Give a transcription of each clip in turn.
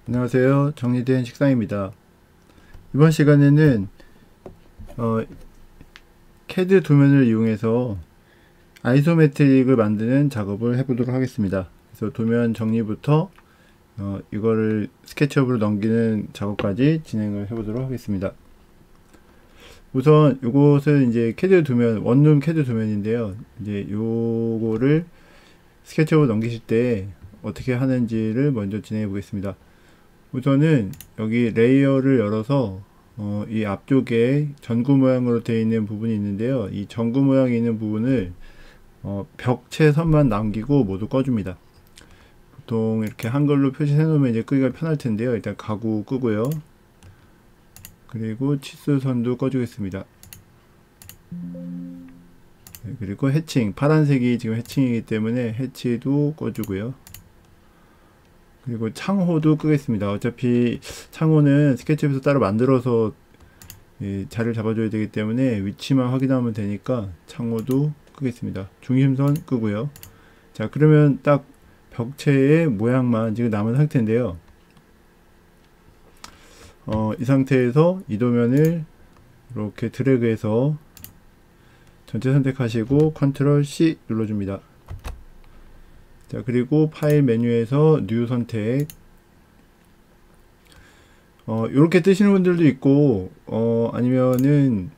안녕하세요. 정리된 식상입니다. 이번 시간에는 CAD 도면을 이용해서 아이소메트릭을 만드는 작업을 해보도록 하겠습니다. 그래서 도면 정리부터 이거를 스케치업으로 넘기는 작업까지 진행을 해보도록 하겠습니다. 우선 이것은 이제 CAD 도면, 원룸 CAD 도면인데요. 이제 요거를 스케치업으로 넘기실 때 어떻게 하는지를 먼저 진행해 보겠습니다. 우선은 여기 레이어를 열어서 이 앞쪽에 전구 모양으로 되어 있는 부분이 있는데요. 이 전구 모양이 있는 부분을 벽체 선만 남기고 모두 꺼줍니다. 보통 이렇게 한글로 표시해 놓으면 이제 끄기가 편할 텐데요. 일단 가구 끄고요. 그리고 치수선도 꺼주겠습니다. 네, 그리고 해칭, 파란색이 지금 해칭이기 때문에 해치도 꺼주고요. 그리고 창호도 끄겠습니다. 어차피 창호는 스케치업에서 따로 만들어서 자리를 잡아줘야 되기 때문에 위치만 확인하면 되니까 창호도 끄겠습니다. 중심선 끄고요. 자, 그러면 딱 벽체의 모양만 지금 남은 상태인데요. 이 상태에서 이 도면을 이렇게 드래그해서 전체 선택하시고 컨트롤 C 눌러줍니다. 자, 그리고 파일 메뉴에서 뉴 선택. 이렇게 뜨시는 분들도 있고, 아니면은,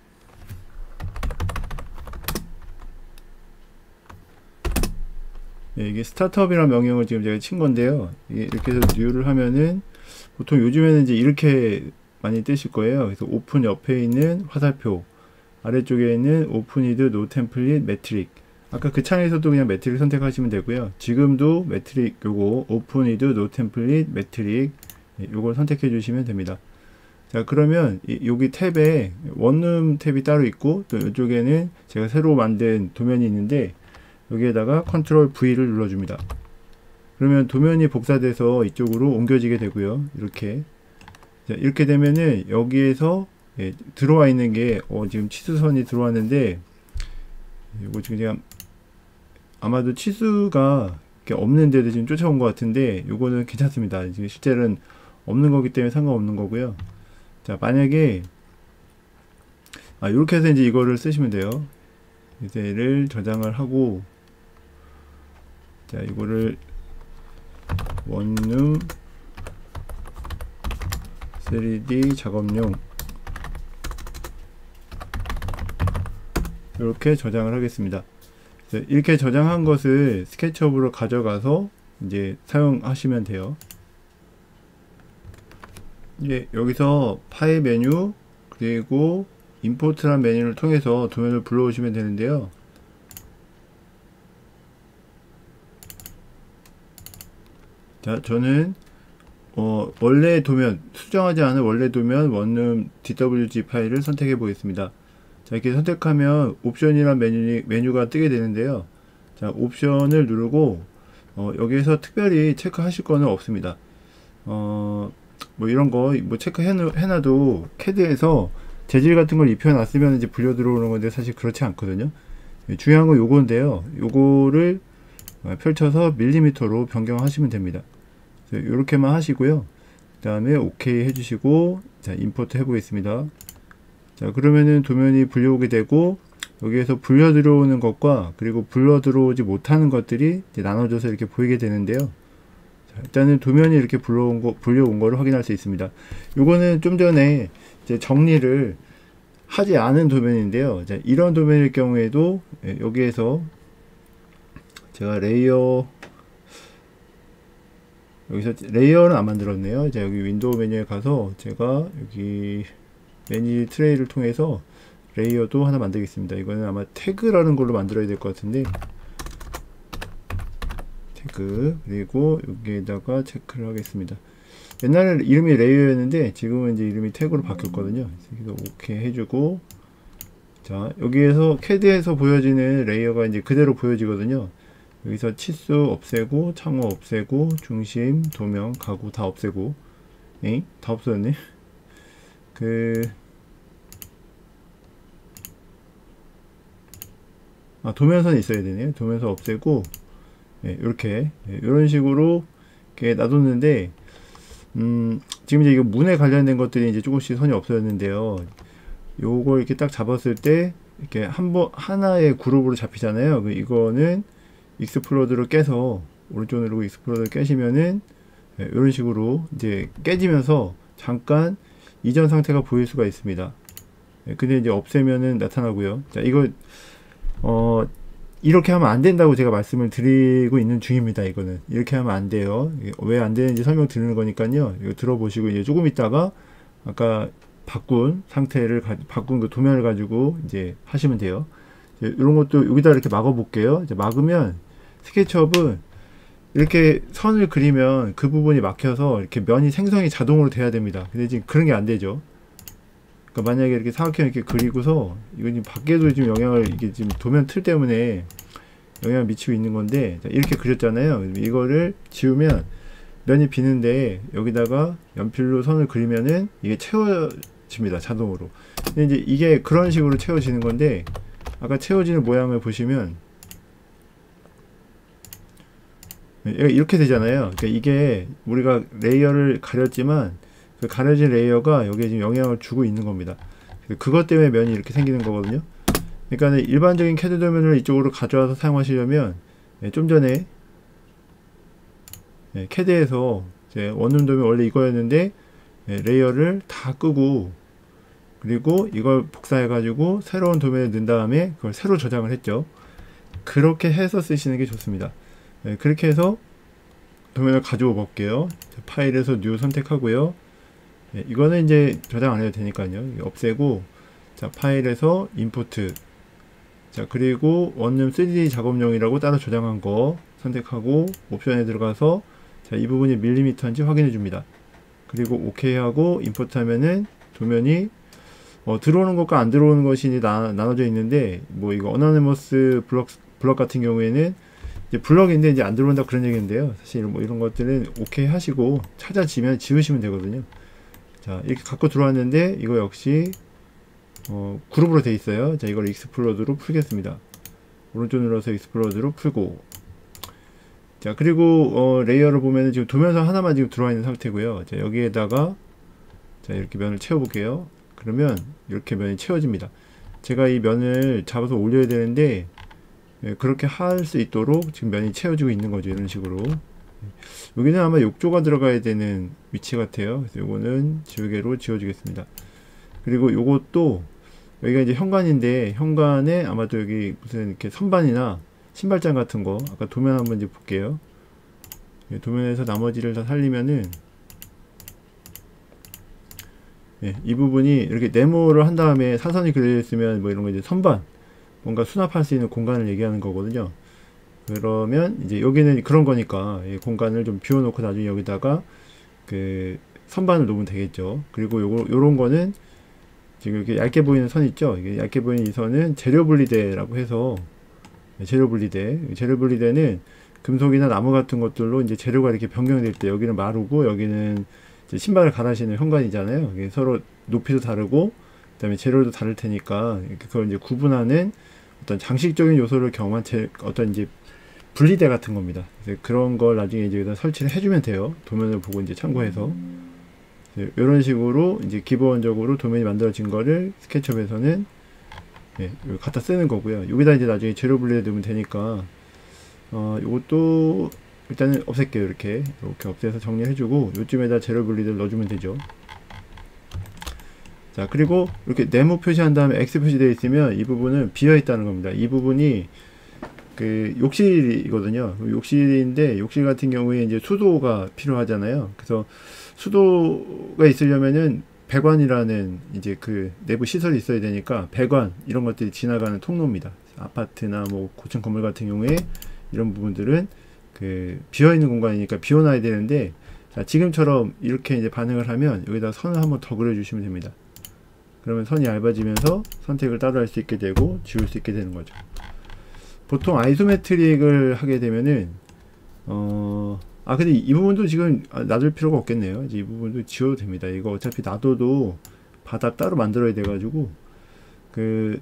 예, 이게 스타트업이라는 명령을 지금 제가 친 건데요. 이렇게 해서 뉴를 하면은, 보통 요즘에는 이제 이렇게 많이 뜨실 거예요. 그래서 오픈 옆에 있는 화살표, 아래쪽에 있는 오픈 위드 노 템플릿 매트릭. 아까 그 창에서도 그냥 매트릭 선택하시면 되고요. 지금도 매트릭 요거 오픈 위드 노 템플릿 매트릭 요걸 선택해 주시면 됩니다. 자, 그러면 여기 탭에 원룸 탭이 따로 있고 또 이쪽에는 제가 새로 만든 도면이 있는데 여기에다가 컨트롤 V를 눌러줍니다. 그러면 도면이 복사돼서 이쪽으로 옮겨지게 되고요. 이렇게. 자, 이렇게 되면은 여기에서 들어와 있는 게 지금 치수선이 들어왔는데 이거 지금 그냥 아마도 치수가 없는데도 지금 쫓아온 것 같은데 요거는 괜찮습니다. 지금 실제로는 없는 거기 때문에 상관없는 거고요. 자, 만약에 이렇게 해서 이제 이거를 쓰시면 돼요. 이제를 저장을 하고 자, 이거를 원룸 3D 작업용 이렇게 저장을 하겠습니다. 이렇게 저장한 것을 스케치업으로 가져가서 이제 사용하시면 돼요. 이제 여기서 파일 메뉴 그리고 임포트란 메뉴를 통해서 도면을 불러오시면 되는데요. 자, 저는 원래 도면, 수정하지 않은 원래 도면 원룸 DWG 파일을 선택해 보겠습니다. 자, 이렇게 선택하면 옵션이란 메뉴가 뜨게 되는데요. 자, 옵션을 누르고 여기에서 특별히 체크하실 거는 없습니다. 뭐 이런 거 뭐 체크해놔도 CAD에서 재질 같은 걸 입혀놨으면 이제 불려 들어오는 건데 사실 그렇지 않거든요. 중요한 건 요건데요. 요거를 펼쳐서 밀리미터로 변경하시면 됩니다. 이렇게만 하시고요. 그 다음에 OK 해주시고 자, 임포트 해보겠습니다. 자, 그러면은 도면이 불려오게 되고 여기에서 불려 들어오는 것과 그리고 불려 들어오지 못하는 것들이 이제 나눠져서 이렇게 보이게 되는데요. 자, 일단은 도면이 이렇게 불려온 거를 확인할 수 있습니다. 요거는 좀 전에 이제 정리를 하지 않은 도면인데요. 자, 이런 도면일 경우에도 여기에서 제가 여기서 레이어는 안 만들었네요. 자, 여기 윈도우 메뉴에 가서 제가 여기 매니 트레이를 통해서 레이어도 하나 만들겠습니다. 이거는 아마 태그라는 걸로 만들어야 될 것 같은데 태그 그리고 여기에다가 체크를 하겠습니다. 옛날에 이름이 레이어였는데 지금은 이제 이름이 태그로 바뀌었거든요. 그래서 OK 해주고 자, 여기에서 CAD에서 보여지는 레이어가 이제 그대로 보여지거든요. 여기서 치수 없애고 창호 없애고 중심 도면 가구 다 없애고 다 없어졌네. 도면선이 있어야 되네요. 도면선 없애고 이렇게 이런 식으로 이렇게 놔뒀는데 지금 이제 이거 문에 관련된 것들이 이제 조금씩 선이 없어졌는데요. 요걸 이렇게 딱 잡았을 때 이렇게 하나의 그룹으로 잡히잖아요. 이거는 익스플로드를 깨서 오른쪽 누르고 익스플로드를 깨시면은 이런 식으로 이제 깨지면서 잠깐 이전 상태가 보일 수가 있습니다. 근데 이제 없애면은 나타나고요. 자, 이거 이렇게 하면 안 된다고 제가 말씀을 드리고 있는 중입니다. 이거는 이렇게 하면 안 돼요. 왜 안 되는지 설명 드리는 거니까요. 이거 들어보시고 이제 조금 있다가 아까 바꾼 상태를 바꾼 그 도면을 가지고 이제 하시면 돼요. 이런 것도 여기다 이렇게 막아 볼게요. 이제 막으면 스케치업은 이렇게 선을 그리면 그 부분이 막혀서 이렇게 면이 생성이 자동으로 돼야 됩니다. 근데 지금 그런 게 안 되죠. 그러니까 만약에 이렇게 사각형 이렇게 그리고서 이거 지금 밖에도 지금 영향을 이게 지금 도면 틀 때문에 영향을 미치고 있는 건데 이렇게 그렸잖아요. 이거를 지우면 면이 비는데 여기다가 연필로 선을 그리면은 이게 채워집니다. 자동으로. 근데 이제 이게 그런 식으로 채워지는 건데 아까 채워지는 모양을 보시면 이렇게 되잖아요. 그러니까 이게 우리가 레이어를 가렸지만 그 가려진 레이어가 여기에 지금 영향을 주고 있는 겁니다. 그것 때문에 면이 이렇게 생기는 거거든요. 그러니까 일반적인 캐드 도면을 이쪽으로 가져와서 사용하시려면 좀 전에 캐드에서 원룸 도면 원래 이거였는데 레이어를 다 끄고 그리고 이걸 복사해 가지고 새로운 도면에 넣은 다음에 그걸 새로 저장을 했죠. 그렇게 해서 쓰시는 게 좋습니다. 그렇게 해서 도면을 가져오 볼게요. 파일에서 뉴 선택하고요. 이거는 이제 저장 안 해도 되니까요. 없애고, 자, 파일에서 임포트. 자, 그리고 원룸 3D 작업용이라고 따로 저장한 거 선택하고, 옵션에 들어가서, 자, 이 부분이 밀리미터인지 확인해 줍니다. 그리고 OK 하고, 임포트 하면은 도면이, 들어오는 것과 안 들어오는 것이 나눠져 있는데, 뭐, 이거 어나니머스 블럭 같은 경우에는, 이제 블럭인데 이제 안 들어온다 그런 얘기인데요. 사실 뭐 이런 것들은 OK 하시고, 찾아지면 지우시면 되거든요. 자, 이렇게 갖고 들어왔는데 이거 역시 그룹으로 돼 있어요. 자, 이걸 익스플로드로 풀겠습니다. 오른쪽 눌러서 익스플로드로 풀고, 자, 그리고 레이어를 보면은 지금 도면선 하나만 지금 들어와 있는 상태고요. 자, 여기에다가 자, 이렇게 면을 채워 볼게요. 그러면 이렇게 면이 채워집니다. 제가 이 면을 잡아서 올려야 되는데 그렇게 할 수 있도록 지금 면이 채워지고 있는 거죠. 이런 식으로. 여기는 아마 욕조가 들어가야 되는 위치 같아요. 그래서 요거는 지우개로 지워주겠습니다. 그리고 요것도 여기가 이제 현관인데 현관에 아마도 여기 무슨 이렇게 선반이나 신발장 같은 거 아까 도면 한번 이제 볼게요. 도면에서 나머지를 다 살리면은 이 부분이 이렇게 네모를 한 다음에 사선이 그려져 있으면 뭐 이런 거 이제 선반 뭔가 수납할 수 있는 공간을 얘기하는 거거든요. 그러면 이제 여기는 그런 거니까 이 공간을 좀 비워놓고 나중에 여기다가 그 선반을 놓으면 되겠죠. 그리고 요런 거는 지금 이렇게 얇게 보이는 선 있죠. 이게 얇게 보이는 이 선은 재료 분리대라고 해서 재료 분리대는 금속이나 나무 같은 것들로 이제 재료가 이렇게 변경될 때 여기는 마르고 여기는 이제 신발을 갈아시는 현관이잖아요. 이게 서로 높이도 다르고 그다음에 재료도 다를 테니까 그걸 이제 구분하는 어떤 장식적인 요소를 경험한 어떤 이제 분리대 같은 겁니다. 그래서 그런 걸 나중에 이제 여기다 설치를 해주면 돼요. 도면을 보고 이제 참고해서 이런 식으로 이제 기본적으로 도면이 만들어진 거를 스케치업에서는 갖다 쓰는 거고요. 여기다 이제 나중에 재료 분리대 넣으면 되니까 이것도 일단은 없앨게요. 이렇게 없애서 정리해주고 요쯤에다 재료 분리대를 넣어주면 되죠. 자, 그리고 이렇게 네모 표시한 다음에 X 표시되어 있으면 이 부분은 비어 있다는 겁니다. 이 부분이 그 욕실이거든요. 욕실인데 욕실 같은 경우에 이제 수도가 필요하잖아요. 그래서 수도가 있으려면은 배관이라는 이제 그 내부 시설이 있어야 되니까 배관 이런 것들이 지나가는 통로입니다. 아파트나 뭐 고층 건물 같은 경우에 이런 부분들은 그 비어 있는 공간이니까 비워놔야 되는데, 자, 지금처럼 이렇게 이제 반응을 하면 여기다 선을 한번 더 그려주시면 됩니다. 그러면 선이 얇아지면서 선택을 따로 할 수 있게 되고 지울 수 있게 되는 거죠. 보통 아이소메트릭을 하게 되면은 근데 이 부분도 지금 놔둘 필요가 없겠네요. 이제 이 부분도 지워도 됩니다. 이거 어차피 놔둬도 바닥 따로 만들어야 돼 가지고 그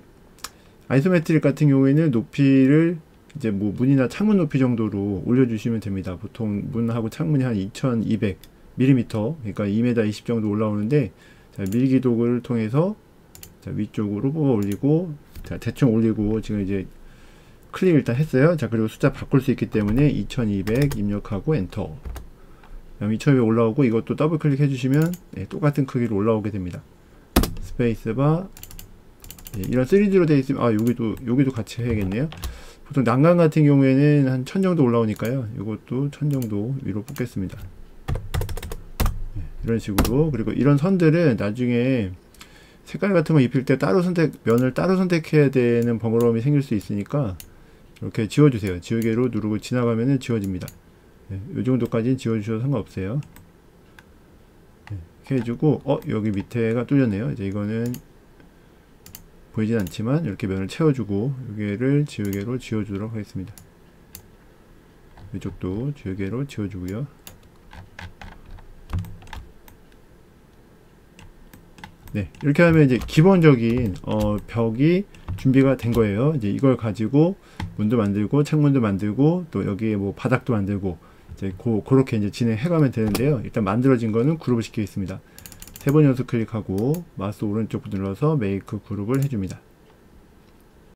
아이소메트릭 같은 경우에는 높이를 이제 뭐 문이나 창문 높이 정도로 올려주시면 됩니다. 보통 문하고 창문이 한 2200 밀리미터, 그러니까 2m 20 정도 올라오는데, 자, 밀기 도구를 통해서 자, 위쪽으로 뽑아 올리고, 자, 대충 올리고, 지금 이제 클릭 일단 했어요. 자, 그리고 숫자 바꿀 수 있기 때문에 2200 입력하고 엔터. 그다음 2200 올라오고, 이것도 더블 클릭 해주시면 네, 똑같은 크기로 올라오게 됩니다. 스페이스바. 네, 이런 3D로 되어 있으면, 아, 여기도 같이 해야겠네요. 보통 난간 같은 경우에는 한 1000 정도 올라오니까요. 이것도 1000 정도 위로 뽑겠습니다. 네, 이런 식으로. 그리고 이런 선들은 나중에 색깔 같은 거 입힐 때 면을 따로 선택해야 되는 번거로움이 생길 수 있으니까 이렇게 지워주세요. 지우개로 누르고 지나가면은 지워집니다. 네, 이 정도까지는 지워주셔도 상관없어요. 네, 이렇게 해주고, 여기 밑에가 뚫렸네요. 이제 이거는 보이진 않지만 이렇게 면을 채워주고, 여기를 지우개로 지워주도록 하겠습니다. 이쪽도 지우개로 지워주고요. 네, 이렇게 하면 이제 기본적인 벽이 준비가 된 거예요. 이제 이걸 가지고 문도 만들고 창문도 만들고 또 여기에 뭐 바닥도 만들고 이제 그렇게 이제 진행해 가면 되는데요. 일단 만들어진 거는 그룹을 시키겠습니다. 3번 연속 클릭하고 마우스 오른쪽 눌러서 메이크 그룹을 해줍니다.